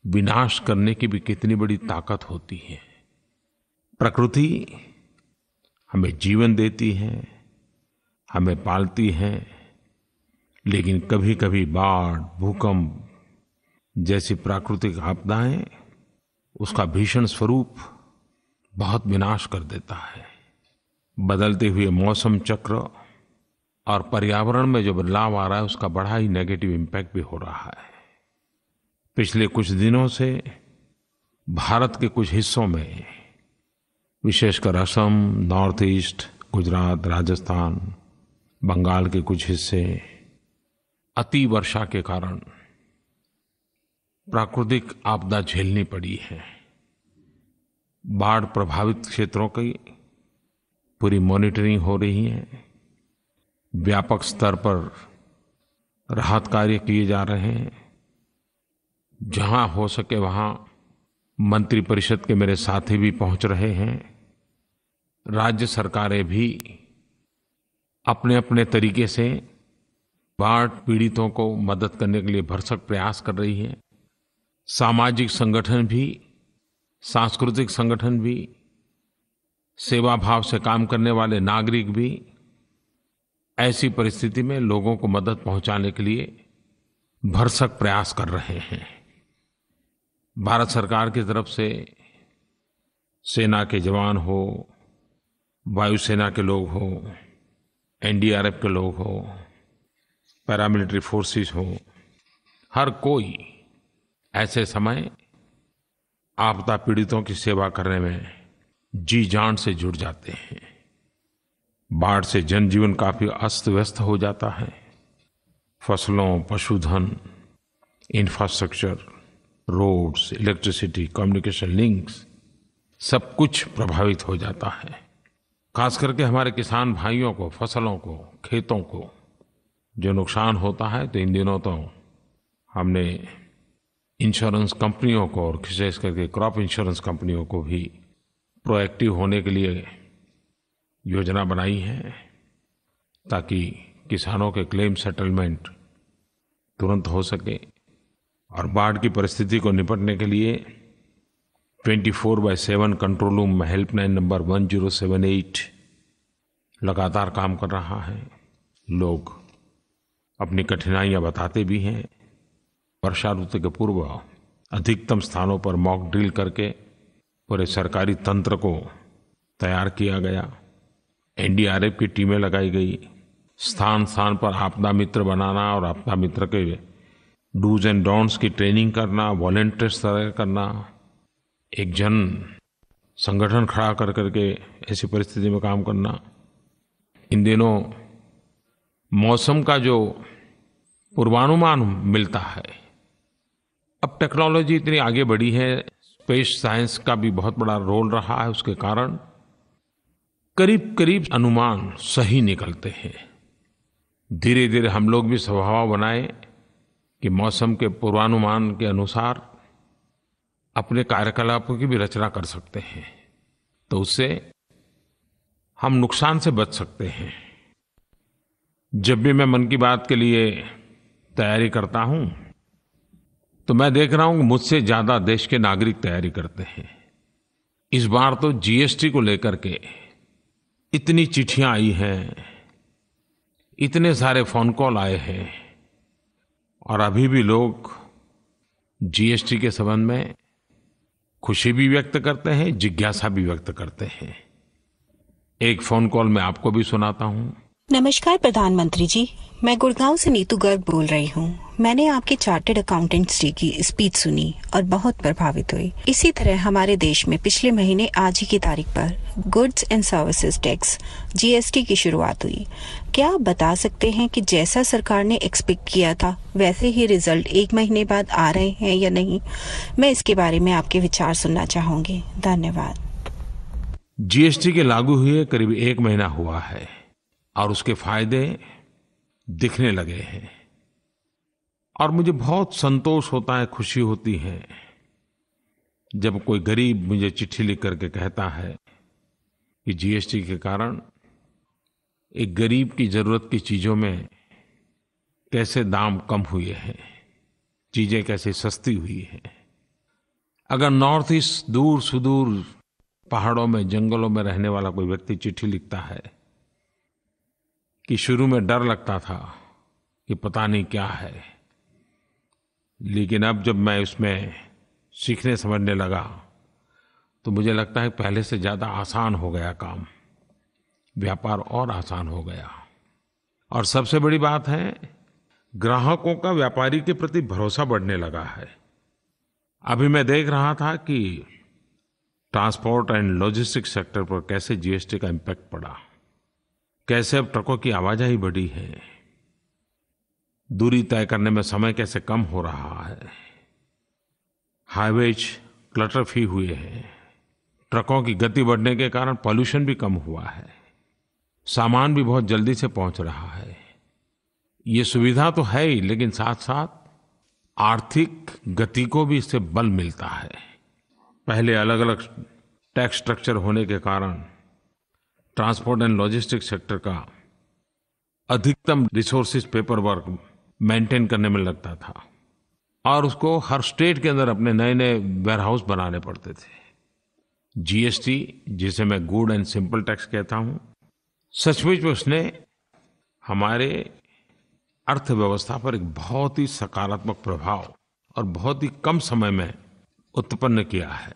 विनाश करने की भी कितनी बड़ी ताकत होती है। प्रकृति हमें जीवन देती है, हमें पालती है, लेकिन कभी-कभी बाढ़, भूकंप जैसी प्राकृतिक आपदाएं उसका भीषण स्वरूप बहुत विनाश कर देता है। बदलते हुए मौसम चक्र और पर्यावरण में जो बदलाव आ रहा है उसका बड़ा ही नेगेटिव इम्पैक्ट भी हो रहा है। पिछले कुछ दिनों से भारत के कुछ हिस्सों में, विशेषकर असम, नॉर्थ ईस्ट, गुजरात, राजस्थान, बंगाल के कुछ हिस्से अति वर्षा के कारण प्राकृतिक आपदा झेलनी पड़ी है। बाढ़ प्रभावित क्षेत्रों की पूरी मॉनिटरिंग हो रही है। व्यापक स्तर पर राहत कार्य किए जा रहे हैं। जहां हो सके वहां मंत्रिपरिषद के मेरे साथी भी पहुंच रहे हैं। राज्य सरकारें भी अपने-अपने तरीके से बाढ़ पीड़ितों को मदद करने के लिए भरसक प्रयास कर रही हैं। सामाजिक संगठन भी, सांस्कृतिक संगठन भी, सेवा भाव से काम करने वाले नागरिक भी ऐसी परिस्थिति में लोगों को मदद पहुंचाने के लिए भरसक प्रयास कर रहे हैं। भारत सरकार की तरफ से सेना के जवान हो, वायुसेना के लोग हो, एनडीआरएफ के लोग हो, पैरामिलिट्री फोर्सेस हो, हर कोई ऐसे समय आपदा पीड़ितों की सेवा करने में जी जान से जुड़ जाते हैं। बाढ़ से जनजीवन काफी अस्त व्यस्त हो जाता है। फसलों, पशुधन, infrastructure, roads, electricity, communication links सब कुछ प्रभावित हो जाता है। खास करके हमारे किसान भाइयों को, फसलों को, खेतों को जो नुकसान होता है, तो इन दिनों तो हमने इंश्योरेंस कंपनियों को और विशेष करके क्रॉप इंश्योरेंस कंपनियों को भी प्रोएक्टिव होने के लिए योजना बनाई है, ताकि किसानों के क्लेम सेटलमेंट तुरंत हो सके। और बाढ़ की परिस्थिति को निपटने के लिए 24/7 कंट्रोल रूम में हेल्पलाइन नंबर 1078 लगातार काम कर रहा है। लोग अपनी कठिनाइयां बताते भी हैं। वर्षा ऋतु के पूर्व अधिकतम स्थानों पर मॉक ड्रिल करके पूरे सरकारी तंत्र को तैयार किया गया। एनडीआरएफ की टीमें लगाई गई। स्थान स्थान पर आपदा मित्र बनाना और आपदा मित्र के डूज एंड डोंट्स की ट्रेनिंग करना, वॉलंटियर्स तैयार करना, एक जन संगठन खड़ा कर करके ऐसी परिस्थिति में काम करना। इन दिनों मौसम का जो पूर्वानुमान मिलता है, अब टेक्नोलॉजी इतनी आगे बढ़ी है, स्पेस साइंस का भी बहुत बड़ा रोल रहा है। उसके कारण करीब-करीब अनुमान सही निकलते हैं। धीरे-धीरे हम लोग भी स्वभाव बनाएं कि मौसम के पूर्वानुमान के अनुसार अपने कार्यकलापों की भी रचना कर सकते हैं, तो उससे हम नुकसान से बच सकते हैं। जब भी मैं मन की बात के लिए तैयारी करता हूं, तो मैं देख रहा हूं कि मुझसे ज्यादा देश के नागरिक तैयारी करते हैं। इस बार तो जीएसटी को लेकर के इतनी चिट्ठियां आई हैं, इतने सारे फोन कॉल आए हैं, और अभी भी लोग जीएसटी के संबंध में खुशी भी व्यक्त करते हैं, जिज्ञासा भी व्यक्त करते हैं। एक फोन कॉल मैं आपको भी सुनाता हूं। नमस्कार प्रधानमंत्री जी, मैं गुड़गांव से नीतू गर्ग बोल रही हूँ। मैंने आपके चार्टर्ड अकाउंटेंट्स डे की स्पीच सुनी और बहुत प्रभावित हुई। इसी तरह हमारे देश में पिछले महीने आज ही की तारीख पर goods and services tax GST की शुरुआत हुई। क्या आप बता सकते हैं कि जैसा सरकार ने एक्सपेक्ट किया था वैसे ही रिजल्ट 1 महीने बाद आ रहे हैं या नहीं? मैं इसके बारे में आपके विचार सुनना चाहूंगी। धन्यवाद। जीएसटी के लागू हुए करीब 1 महीना हुआ है और उसके फायदे दिखने लगे हैं, और मुझे बहुत संतोष होता है, खुशी होती है जब कोई गरीब मुझे चिट्ठी लिख करके कहता है कि जीएसटी के कारण एक गरीब की जरूरत की चीजों में कैसे दाम कम हुए हैं, चीजें कैसे सस्ती हुई हैं। अगर नॉर्थ ईस्ट दूर सुदूर पहाड़ों में, जंगलों में रहने वाला कोई व्यक्ति चिट्ठी लिखता है कि शुरू में डर लगता था कि पता नहीं क्या है, लेकिन अब जब मैं उसमें सीखने समझने लगा तो मुझे लगता है पहले से ज़्यादा आसान हो गया काम, व्यापार और आसान हो गया। और सबसे बड़ी बात है, ग्राहकों का व्यापारी के प्रति भरोसा बढ़ने लगा है। अभी मैं देख रहा था कि ट्रांसपोर्ट एंड लॉजिस्टिक्स सेक्टर पर कैसे जीएसटी का इम्पैक्ट पड़ा, कैसे अब ट्रकों की आवाजाही बढ़ी है, दूरी तय करने में समय कैसे कम हो रहा है, हाईवेज क्लटर फ्री हुए हैं, ट्रकों की गति बढ़ने के कारण पॉल्यूशन भी कम हुआ है, सामान भी बहुत जल्दी से पहुंच रहा है। ये सुविधा तो है ही, लेकिन साथ साथ आर्थिक गति को भी इससे बल मिलता है। पहले अलग अलग टैक्स स्ट्रक्चर होने के कारण ट्रांसपोर्ट एंड लॉजिस्टिक्स सेक्टर का अधिकतम रिसोर्सेज पेपर वर्क मेंटेन करने में लगता था और उसको हर स्टेट के अंदर अपने नए नए वेयरहाउस बनाने पड़ते थे। जीएसटी, जिसे मैं गुड एंड सिंपल टैक्स कहता हूँ, सचमुच में उसने हमारे अर्थव्यवस्था पर एक बहुत ही सकारात्मक प्रभाव और बहुत ही कम समय में उत्पन्न किया है।